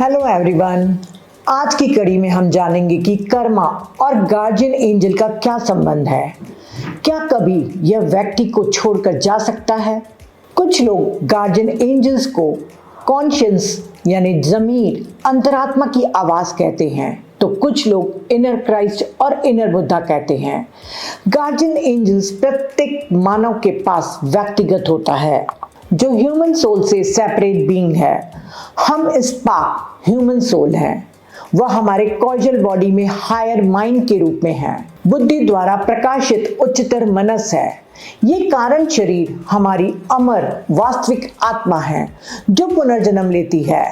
Hello everyone. आज की कड़ी में हम जानेंगे कि कर्मा और गार्जियन एंजल का क्या संबंध है। क्या कभी यह व्यक्ति को छोड़कर जा सकता है? कुछ लोग गार्जियन एंजल्स को कॉन्शियस यानी ज़मीर, अंतरात्मा की आवाज़ कहते हैं, तो कुछ लोग इनर क्राइस्ट और इनर बुद्धा कहते हैं। गार्जियन एंजल्स प्रत्येक मानव के पास व्यक्तिगत होता है, जो ह्यूमन सोल से सेपरेट बीइंग है। हम स्पार्क ह्यूमन सोल हैं। वह हमारे कॉजल बॉडी में हायर माइंड के रूप में है, बुद्धि द्वारा प्रकाशित उच्चतर मनस है। ये कारण शरीर हमारी अमर वास्तविक आत्मा है, जो पुनर्जन्म लेती है।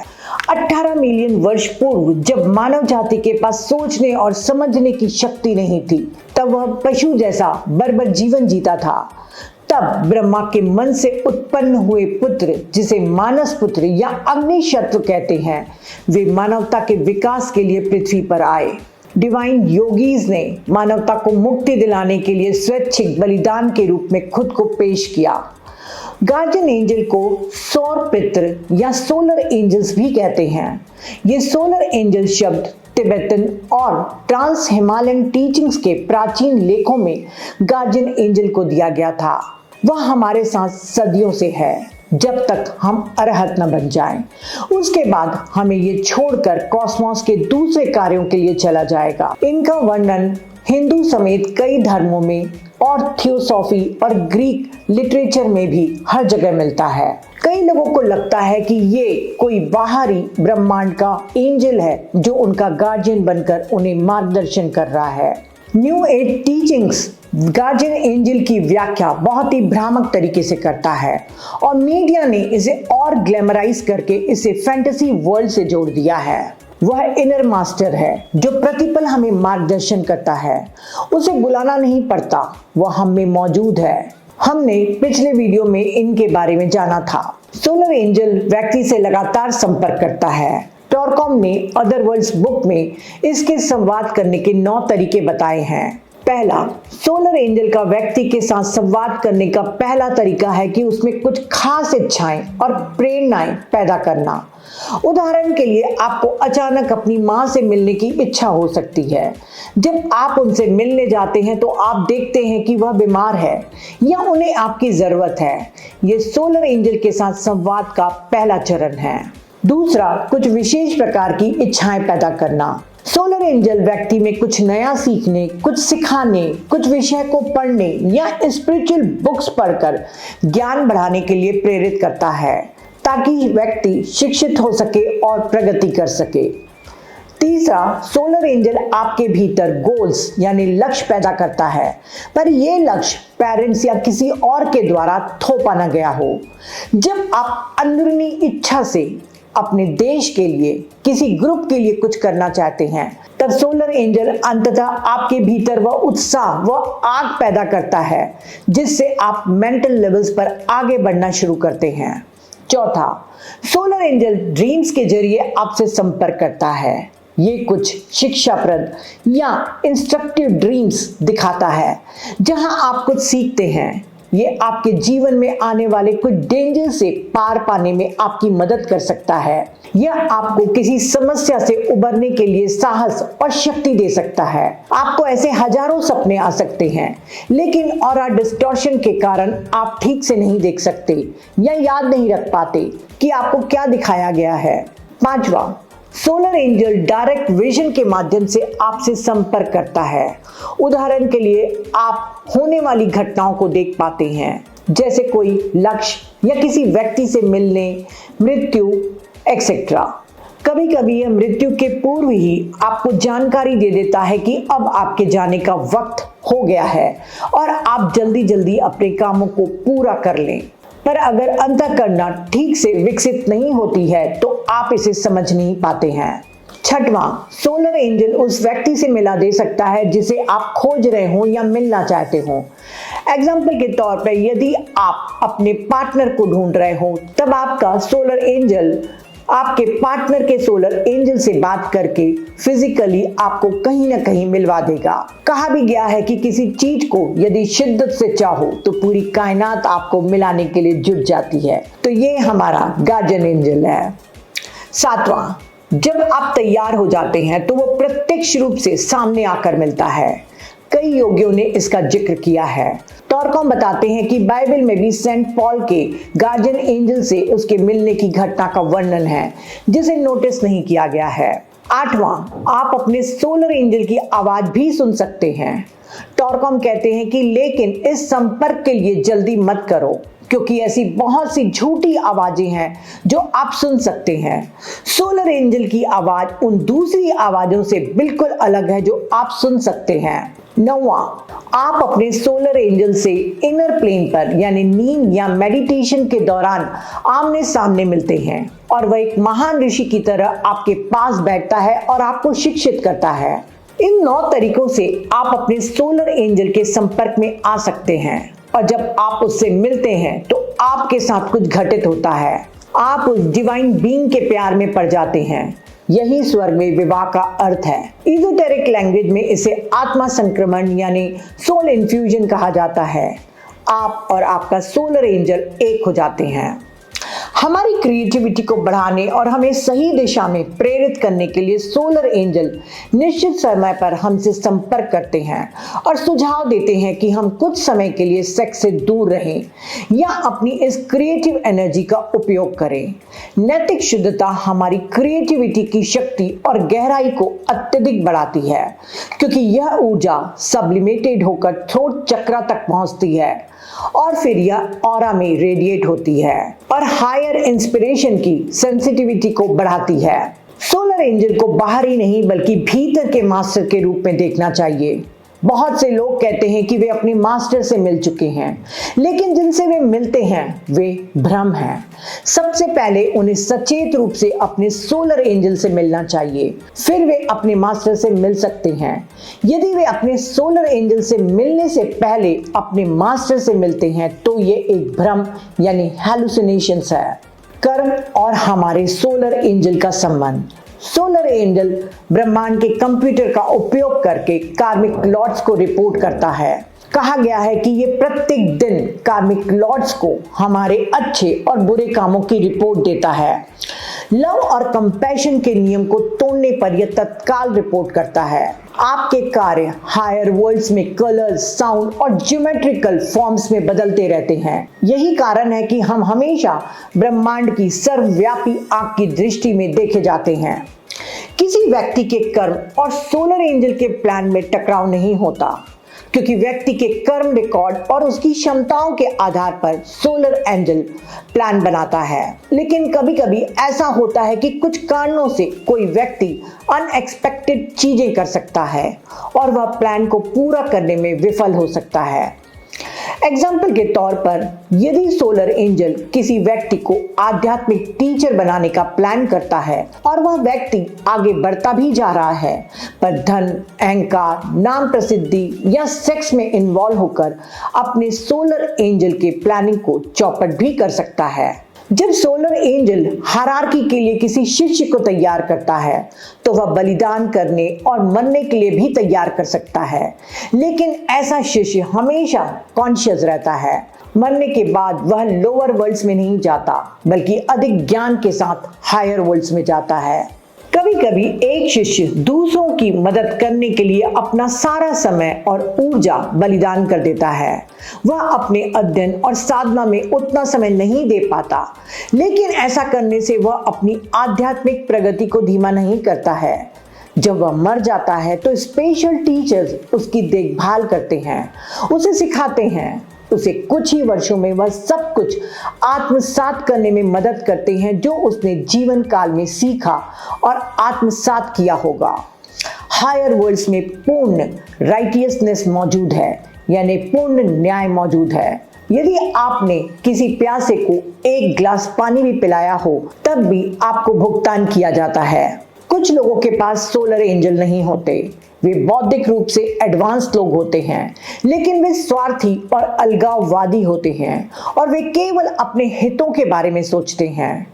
18 मिलियन वर्ष पूर्व जब मानव जाति के पास सोचने और समझने की शक्ति नहीं थी, तब वह पशु जैसा बर्बर जीवन जीता था। तब ब्रह्मा के मन से उत्पन्न हुए पुत्र, जिसे मानस पुत्र या अग्नि शत्रु कहते हैं, वे मानवता के विकास के लिए पृथ्वी पर आए। डिवाइन योगीज ने मानवता को मुक्ति दिलाने के लिए स्वैच्छिक बलिदान के रूप में खुद को पेश किया। गार्जियन एंजल को सौर पित्र या सोलर एंजल्स भी कहते हैं। ये सोलर एंजल शब्द तिब्बतन और ट्रांस हिमालयन टीचिंग्स के प्राचीन लेखों में गार्जियन एंजल को दिया गया था। वह हमारे साथ सदियों से है, जब तक हम अरहत न बन जाएं। उसके बाद हमें ये छोड़कर कॉस्मोस के दूसरे कार्यों के लिए चला जाएगा। इनका वर्णन हिंदू समेत कई धर्मों में और थियोसॉफी और ग्रीक लिटरेचर में भी हर जगह मिलता है। कई लोगों को लगता है कि ये कोई बाहरी ब्रह्मांड का एंजल है, जो उनका गार्जियन बनकर उन्हें मार्गदर्शन कर रहा है। New age teachings guardian angel की व्याख्या बहुत ही भ्रामक तरीके से करता है, और मीडिया ने इसे और ग्लैमराइज करके इसे फैंटेसी वर्ल्ड से जोड़ दिया है। वह इनर मास्टर है, जो प्रतिपल हमें मार्गदर्शन करता है। उसे बुलाना नहीं पड़ता, वह हम में मौजूद है। हमने पिछले वीडियो में इनके बारे में जाना था। सोलर एंजल व्यक्ति से लगातार संपर्क करता है। टॉरकॉम ने अदर वर्ल्ड्स बुक में इसके संवाद करने के 9 तरीके बताए हैं। पहला, सोलर एंजल का व्यक्ति के साथ संवाद करने का पहला तरीका है कि उसमें कुछ खास इच्छाएं और प्रेरणाएं पैदा करना। उदाहरण के लिए, आपको अचानक अपनी माँ से मिलने की इच्छा हो सकती है। जब आप उनसे मिलने जाते हैं तो आप देखते हैं कि वह बीमार है या उन्हें आपकी जरूरत है। यह सोलर एंजल के साथ संवाद का पहला चरण है। दूसरा, कुछ विशेष प्रकार की इच्छाएं पैदा करना। सोलर एंजल व्यक्ति में कुछ नया सीखने, कुछ सिखाने, कुछ विषय को पढ़ने या स्पिरिचुअल बुक्स पढ़कर ज्ञान बढ़ाने के लिए प्रेरित करता है, ताकि व्यक्ति शिक्षित हो सके और प्रगति कर सके। तीसरा, सोलर एंजल आपके भीतर गोल्स यानी लक्ष्य पैदा करता है, पर यह लक्ष्य पेरेंट्स या किसी और के द्वारा थोपा न गया हो। जब आप अंदरूनी इच्छा से अपने देश के लिए, किसी ग्रुप के लिए कुछ करना चाहते हैं, तब सोलर एंजल अंततः आपके भीतर वह उत्साह, वह आग पैदा करता है, जिससे आप मेंटल लेवल्स पर आगे बढ़ना शुरू करते हैं। चौथा, सोलर एंजल ड्रीम्स के जरिए आपसे संपर्क करता है। ये कुछ शिक्षाप्रद या इंस्ट्रक्टिव ड्रीम्स दिखाता है, जहां आप कुछ सीखते हैं। ये आपके जीवन में आने वाले कुछ डेंजर से पार पाने में आपकी मदद कर सकता है। यह आपको किसी समस्या से उबरने के लिए साहस और शक्ति दे सकता है। आपको ऐसे हजारों सपने आ सकते हैं, लेकिन ऑरा डिस्टॉर्शन के कारण आप ठीक से नहीं देख सकते या याद नहीं रख पाते कि आपको क्या दिखाया गया है। पांचवा, सोलर एंजल डायरेक्ट विजन के माध्यम से आपसे संपर्क करता है। उदाहरण के लिए, आप होने वाली घटनाओं को देख पाते हैं, जैसे कोई लक्ष्य या किसी व्यक्ति से मिलने, मृत्यु एक्सेट्रा। कभी कभी यह मृत्यु के पूर्व ही आपको जानकारी दे देता है कि अब आपके जाने का वक्त हो गया है और आप जल्दी जल्दी अपने कामों को पूरा कर लें। पर अगर अंतःकरण ठीक से विकसित नहीं होती है, तो आप इसे समझ नहीं पाते हैं। छठवां, सोलर एंजल उस व्यक्ति से मिला दे सकता है जिसे आप खोज रहे हो या मिलना चाहते हो। एग्जाम्पल के तौर पर, यदि आप अपने पार्टनर को ढूंढ रहे हो, तब आपका सोलर एंजल आपके पार्टनर के सोलर एंजल से बात करके फिजिकली आपको कहीं ना कहीं मिलवा देगा। कहा भी गया है कि किसी चीज को यदि शिद्दत से चाहो तो पूरी कायनात आपको मिलाने के लिए जुट जाती है। तो ये हमारा गार्जियन एंजल है। सातवां, जब आप तैयार हो जाते हैं तो वो प्रत्यक्ष रूप से सामने आकर मिलता है। कई योगियों ने इसका जिक्र किया है। टॉरकॉम बताते हैं कि बाइबल में भी सेंट पॉल के गार्जियन एंजल से उसके मिलने की घटना का वर्णन है, जिसे नोटिस नहीं किया गया है। 8वां, आप अपने सोलर एंजल की आवाज भी सुन सकते हैं। टॉरकॉम कहते हैं कि लेकिन इस संपर्क के लिए जल्दी मत करो, क्योंकि ऐसी बहुत सी झूठी आवाजें हैं जो आप सुन सकते हैं। सोलर एंजल की आवाज उन दूसरी आवाजों से बिल्कुल अलग है जो आप सुन सकते हैं। 9वां, आप अपने सोलर एंजल से इनर प्लेन पर यानी नींद या मेडिटेशन के दौरान आमने सामने मिलते हैं और वह एक महान ऋषि की तरह आपके पास बैठता है और आपको शिक्षित करता है। इन 9 तरीकों से आप अपने सोलर एंजल के संपर्क में आ सकते हैं और जब आप उससे मिलते हैं तो आपके साथ कुछ घटित होता है। आप उस डिवाइन बीइंग के प्यार में पड़ जाते हैं। यही स्वर्ग में विवाह का अर्थ है। इजोटेरिक लैंग्वेज में इसे आत्मा संक्रमण यानी सोल इन्फ्यूजन कहा जाता है। आप और आपका सोलर एंजल एक हो जाते हैं। हमारी क्रिएटिविटी को बढ़ाने और हमें सही दिशा में प्रेरित करने के लिए सोलर एंजल निश्चित समय पर हमसे संपर्क करते हैं और सुझाव देते हैं कि हम कुछ समय के लिए सेक्स से दूर रहें या अपनी इस क्रिएटिव एनर्जी का उपयोग करें। नैतिक शुद्धता हमारी क्रिएटिविटी की शक्ति और गहराई को अत्यधिक बढ़ाती है, क्योंकि यह ऊर्जा सब्लिमेटेड होकर थ्रोट चक्र तक पहुंचती है और फिर यह ऑरा में रेडिएट होती है और हायर इंस्पिरेशन की सेंसिटिविटी को बढ़ाती है। सोलर एंजल को बाहरी नहीं बल्कि भीतर के मास्टर के रूप में देखना चाहिए। बहुत से लोग कहते हैं कि वे अपने मास्टर से मिल चुके हैं, लेकिन जिनसे वे मिलते हैं वे भ्रम हैं। सबसे पहले उन्हें सचेत रूप से अपने सोलर एंजल से मिलना चाहिए, फिर वे अपने मास्टर से मिल सकते हैं। यदि वे अपने सोलर एंजल से मिलने से पहले अपने मास्टर से मिलते हैं तो ये एक भ्रम यानी हैलुसिनेशंस है। कर्म और हमारे सोलर एंजल का संबंध। सोलर एंजल ब्रह्मांड के कंप्यूटर का उपयोग करके कार्मिक लॉर्ड्स को रिपोर्ट करता है। कहा गया है कि ये प्रत्येक दिन कार्मिक लॉर्ड्स को हमारे अच्छे और बुरे कामों की रिपोर्ट देता है। लव और कंपैशन के नियम को तोड़ने पर यह तत्काल रिपोर्ट करता है। आपके कार्य हायर वर्ल्ड्स में कलर्स, साउंड और ज्योमेट्रिकल फॉर्म्स में बदलते रहते हैं। यही कारण है कि हम हमेशा ब्रह्मांड की सर्वव्यापी आंख की दृष्टि में देखे जाते हैं। किसी व्यक्ति के कर्म और सोलर एंजल के प्लान में टकराव नहीं होता, क्योंकि व्यक्ति के कर्म रिकॉर्ड और उसकी क्षमताओं के आधार पर सोलर एंजल प्लान बनाता है। लेकिन कभी कभी ऐसा होता है कि कुछ कारणों से कोई व्यक्ति अनएक्सपेक्टेड चीजें कर सकता है और वह प्लान को पूरा करने में विफल हो सकता है। एग्जाम्पल के तौर पर, यदि सोलर एंजल किसी व्यक्ति को आध्यात्मिक टीचर बनाने का प्लान करता है और वह व्यक्ति आगे बढ़ता भी जा रहा है, पर धन, अहंकार, नाम प्रसिद्धि या सेक्स में इन्वॉल्व होकर अपने सोलर एंजल के प्लानिंग को चौपट भी कर सकता है। जब सोलर एंजल हायरार्की के लिए किसी शिष्य को तैयार करता है तो वह बलिदान करने और मरने के लिए भी तैयार कर सकता है, लेकिन ऐसा शिष्य हमेशा कॉन्शियस रहता है। मरने के बाद वह लोअर वर्ल्ड्स में नहीं जाता, बल्कि अधिक ज्ञान के साथ हायर वर्ल्ड्स में जाता है। कभी कभी एक शिष्य दूसरों की मदद करने के लिए अपना सारा समय और ऊर्जा बलिदान कर देता है। वह अपने अध्ययन और साधना में उतना समय नहीं दे पाता, लेकिन ऐसा करने से वह अपनी आध्यात्मिक प्रगति को धीमा नहीं करता है। जब वह मर जाता है तो स्पेशल टीचर्स उसकी देखभाल करते हैं, उसे सिखाते हैं, उसे कुछ ही वर्षों में वह सब कुछ आत्मसात करने में मदद करते हैं जो उसने जीवन काल में सीखा और आत्मसात किया होगा। हायर वर्ल्ड्स में पूर्ण राइटियसनेस मौजूद है, यानी पूर्ण न्याय मौजूद है। यदि आपने किसी प्यासे को एक गिलास पानी भी पिलाया हो, तब भी आपको भुगतान किया जाता है। कुछ लोगों के पास सोलर एंजल नहीं होते, वे बौद्धिक रूप से एडवांस लोग होते हैं, लेकिन वे स्वार्थी और अलगाववादी होते हैं और वे केवल अपने हितों के बारे में सोचते हैं।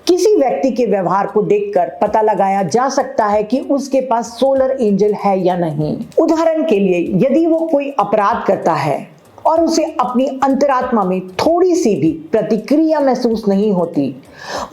किसी व्यक्ति के व्यवहार को देखकर पता लगाया जा सकता है कि उसके पास सोलर एंजल है या नहीं। उदाहरण के लिए, यदि वो कोई अपराध करता है और उसे अपनी अंतरात्मा में थोड़ी सी भी प्रतिक्रिया महसूस नहीं होती,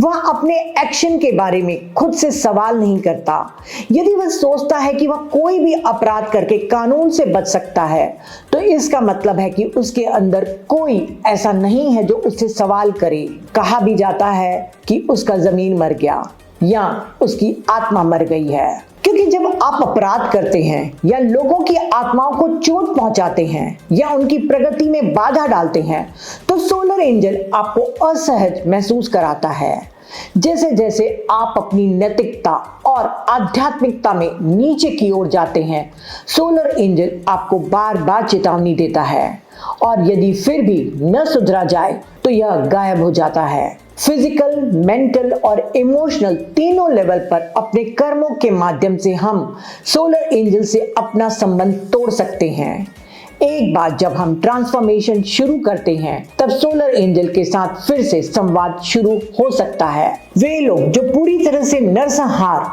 वह अपने एक्शन के बारे में खुद से सवाल नहीं करता, यदि वह सोचता है कि वह कोई भी अपराध करके कानून से बच सकता है, तो इसका मतलब है कि उसके अंदर कोई ऐसा नहीं है जो उससे सवाल करे। कहा भी जाता है कि उसका जमीन मर गया या उसकी आत्मा मर गई है, क्योंकि जब आप अपराध करते हैं या लोगों की आत्माओं को चोट पहुंचाते हैं या उनकी प्रगति में बाधा डालते हैं, तो सोलर एंजल आपको असहज महसूस कराता है। जैसे जैसे आप अपनी नैतिकता और आध्यात्मिकता में नीचे की ओर जाते हैं, सोलर एंजल आपको बार बार चेतावनी देता है, और यदि फिर भी न सुधरा जाए तो यह गायब हो जाता है। फिजिकल, मेंटल और इमोशनल तीनों लेवल पर अपने कर्मों के माध्यम से हम सोलर एंजल से अपना संबंध तोड़ सकते हैं। एक बार जब हम ट्रांसफॉर्मेशन शुरू करते हैं, तब सोलर एंजल के साथ फिर से संवाद शुरू हो सकता है। वे लोग जो पूरी तरह से नरसंहार,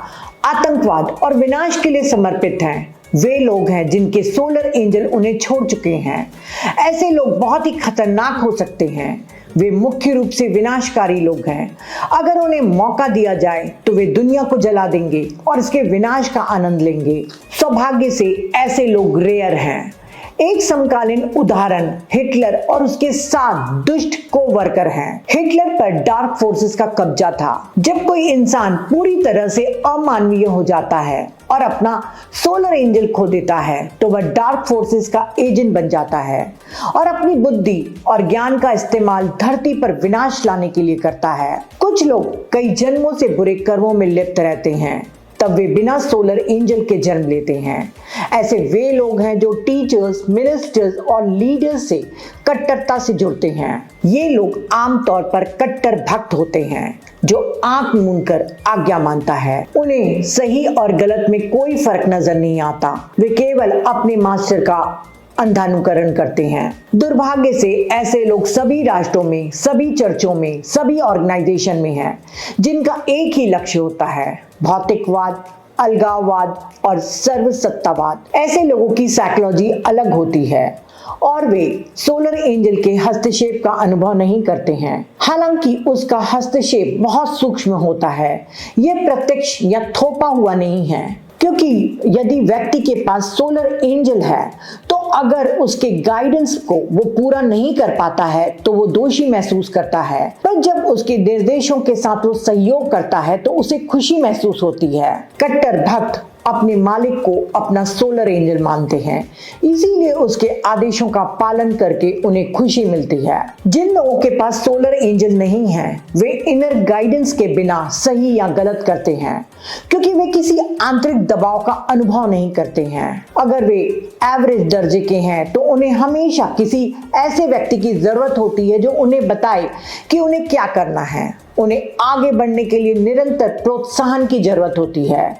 आतंकवाद और विनाश के लिए समर्पित हैं, वे लोग हैं जिनके सोलर एंजल उन्हें छोड़ चुके हैं। ऐसे लोग बहुत ही खतरनाक हो सकते हैं। वे मुख्य रूप से विनाशकारी लोग हैं। अगर उन्हें मौका दिया जाए तो वे दुनिया को जला देंगे और इसके विनाश का आनंद लेंगे। सौभाग्य से ऐसे लोग रेयर हैं। एक समकालीन उदाहरण हिटलर और उसके 7 दुष्ट को-वर्कर हैं। हिटलर पर डार्क फोर्सेस का कब्जा था। जब कोई इंसान पूरी तरह से अमानवीय हो जाता है और अपना सोलर एंजल खो देता है, तो वह डार्क फोर्सेस का एजेंट बन जाता है और अपनी बुद्धि और ज्ञान का इस्तेमाल धरती पर विनाश लाने के लिए करता है। कुछ लोग कई जन्मों से बुरे कर्मों में लिप्त रहते हैं, तब वे बिना सोलर एंजल के जन्म लेते हैं। ऐसे वे लोग हैं जो टीचर्स, मिनिस्टर्स और लीडर्स से कट्टरता से जुड़ते हैं। ये लोग आमतौर पर कट्टर भक्त होते हैं, जो आंख मूंदकर आज्ञा मानता है। उन्हें सही और गलत में कोई फर्क नजर नहीं आता। वे केवल अपने मास्टर का अंधानुकरण करते हैं। दुर्भाग्य से ऐसे लोग सभी राष्ट्रों में, सभी चर्चों में, सभी ऑर्गेनाइजेशन में हैं, जिनका एक ही लक्ष्य होता है भौतिकवाद, अलगाववाद और सर्वसत्तावाद। ऐसे लोगों की साइकोलॉजी अलग होती है और वे सोलर एंजल के हस्तक्षेप का अनुभव नहीं करते हैं। हालांकि उसका हस्तक्षेप बहुत सूक्ष्म होता है, यह प्रत्यक्ष या थोपा हुआ नहीं है। क्योंकि यदि व्यक्ति के पास सोलर एंजल है, तो अगर उसके गाइडेंस को वो पूरा नहीं कर पाता है तो वो दोषी महसूस करता है, पर जब उसके निर्देशों के साथ वो सहयोग करता है तो उसे खुशी महसूस होती है। कट्टर भक्त अपने मालिक को अपना सोलर एंजल मानते हैं, इसीलिए उसके आदेशों का पालन करके उन्हें खुशी मिलती है। जिन लोगों के पास सोलर एंजल नहीं है, वे इनर गाइडेंस के बिना सही या गलत करते हैं, क्योंकि वे किसी आंतरिक दबाव का अनुभव नहीं करते हैं। अगर वे एवरेज दर्जे के हैं, तो उन्हें हमेशा किसी ऐसे व्यक्ति की जरूरत होती है जो उन्हें बताए कि उन्हें क्या करना है। उन्हें आगे बढ़ने के लिए निरंतर प्रोत्साहन की जरूरत होती है।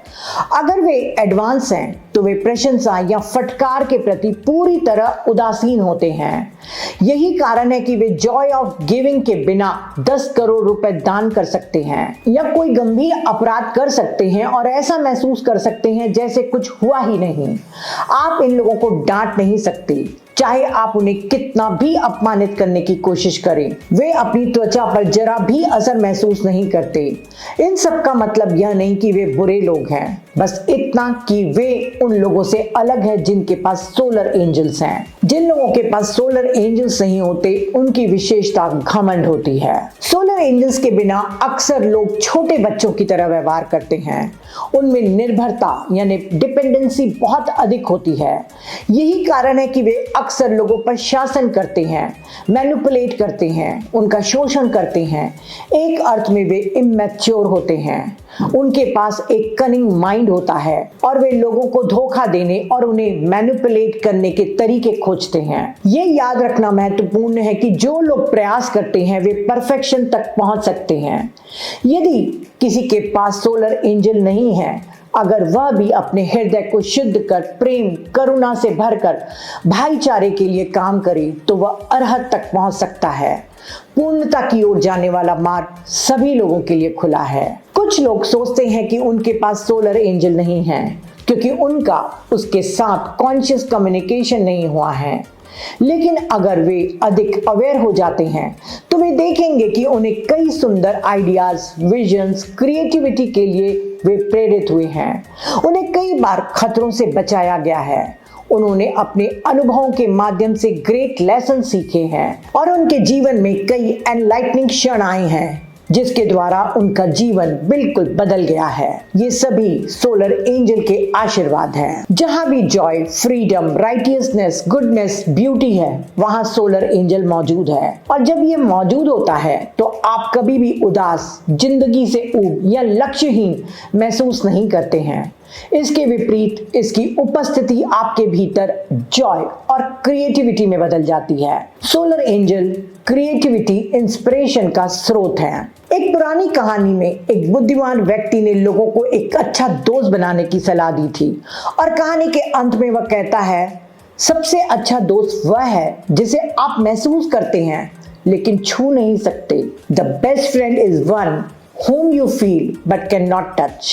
अगर वे एडवांस हैं, तो वे प्रशंसा या फटकार के प्रति पूरी तरह उदासीन होते हैं। यही कारण है कि वे जॉय ऑफ गिविंग के बिना 10 करोड़ रुपए दान कर सकते हैं या कोई गंभीर अपराध कर सकते हैं और ऐसा महसूस कर सकते हैं जैसे कुछ हुआ ही नहीं। आप इन लोगों को डांट नहीं सकते, चाहे आप उन्हें कितना भी अपमानित करने की कोशिश करें। वे अपनी त्वचा पर जरा भी असर महसूस नहीं करते। इन सब का मतलब यह नहीं कि वे बुरे लोग हैं, बस इतना कि वे उन लोगों से अलग हैं जिनके पास सोलर एंजल्स हैं। जिन लोगों के पास सोलर एंजल्स नहीं होते, उनकी विशेषता घमंड होती है। सोलर एंजल्स के बिना अक्सर लोग छोटे बच्चों की तरह व्यवहार करते हैं। उनमें निर्भरता यानी डिपेंडेंसी बहुत अधिक होती है। यही कारण है कि वे अक्सर लोगों पर शासन करते हैं, मैनिपुलेट करते हैं, उनका शोषण करते हैं। एक अर्थ में वे इमैच्योर होते हैं। उनके पास एक कनिंग माइंड होता है और वे लोगों को धोखा देने और उन्हें मैनिपुलेट करने के तरीके खोजते हैं। ये याद रखना महत्वपूर्ण है कि जो लोग प्रयास करते हैं वे परफेक्शन तक पहुंच सकते हैं। यदि किसी के पास सोलर एंजल नहीं है, अगर वह भी अपने हृदय को शुद्ध कर प्रेम करुणा से भरकर भाईचारे के लिए काम करे, तो वह अरहत तक पहुंच सकता है। पूर्णता की ओर जाने वाला मार्ग सभी लोगों के लिए खुला है। कुछ लोग सोचते हैं कि उनके पास सोलर एंजल नहीं है क्योंकि उनका उसके साथ कॉन्शियस कम्युनिकेशन नहीं हुआ है। लेकिन अगर वे अधिक अवेयर हो जाते हैं तो वे देखेंगे कि उन्हें कई सुंदर आइडियाज, विजन्स, क्रिएटिविटी के लिए वे प्रेरित हुए हैं। उन्हें कई बार खतरों से बचाया गया है। उन्होंने अपने अनुभवों के माध्यम से ग्रेट लेसन सीखे हैं और उनके जीवन में कई एनलाइटनिंग क्षण आए हैं जिसके द्वारा उनका जीवन बिल्कुल बदल गया है। ये सभी सोलर एंजल के आशीर्वाद हैं। जहां भी Joy, freedom, righteousness, goodness, beauty है, वहां सोलर एंजल मौजूद है। और जब ये मौजूद होता है तो आप कभी भी उदास, जिंदगी से ऊब या लक्ष्यहीन महसूस नहीं करते हैं। इसके विपरीत इसकी उपस्थिति आपके भीतर जॉय और क्रिएटिविटी में बदल जाती है। सोलर एंजल क्रिएटिविटी, इंस्पिरेशन का स्रोत है। एक पुरानी कहानी में एक बुद्धिमान व्यक्ति ने लोगों को एक अच्छा दोस्त बनाने की सलाह दी थी और कहानी के अंत में वह कहता है, सबसे अच्छा दोस्त वह है जिसे आप महसूस करते हैं लेकिन छू नहीं सकते। The best friend is one whom you feel but cannot touch।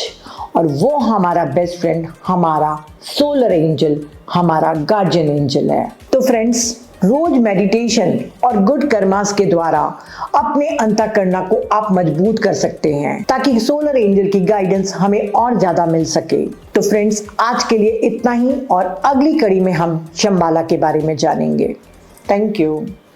और वो हमारा बेस्ट फ्रेंड, हमारा सोलर एंजल, हमारा गार्जियन एंजल है। तो फ्रेंड्स, रोज मेडिटेशन और गुड कर्मास के द्वारा अपने अंतःकरण को आप मजबूत कर सकते हैं ताकि सोलर एंजल की गाइडेंस हमें और ज्यादा मिल सके। तो फ्रेंड्स, आज के लिए इतना ही और अगली कड़ी में हम शंबाला के बारे में जानेंगे। Thank you.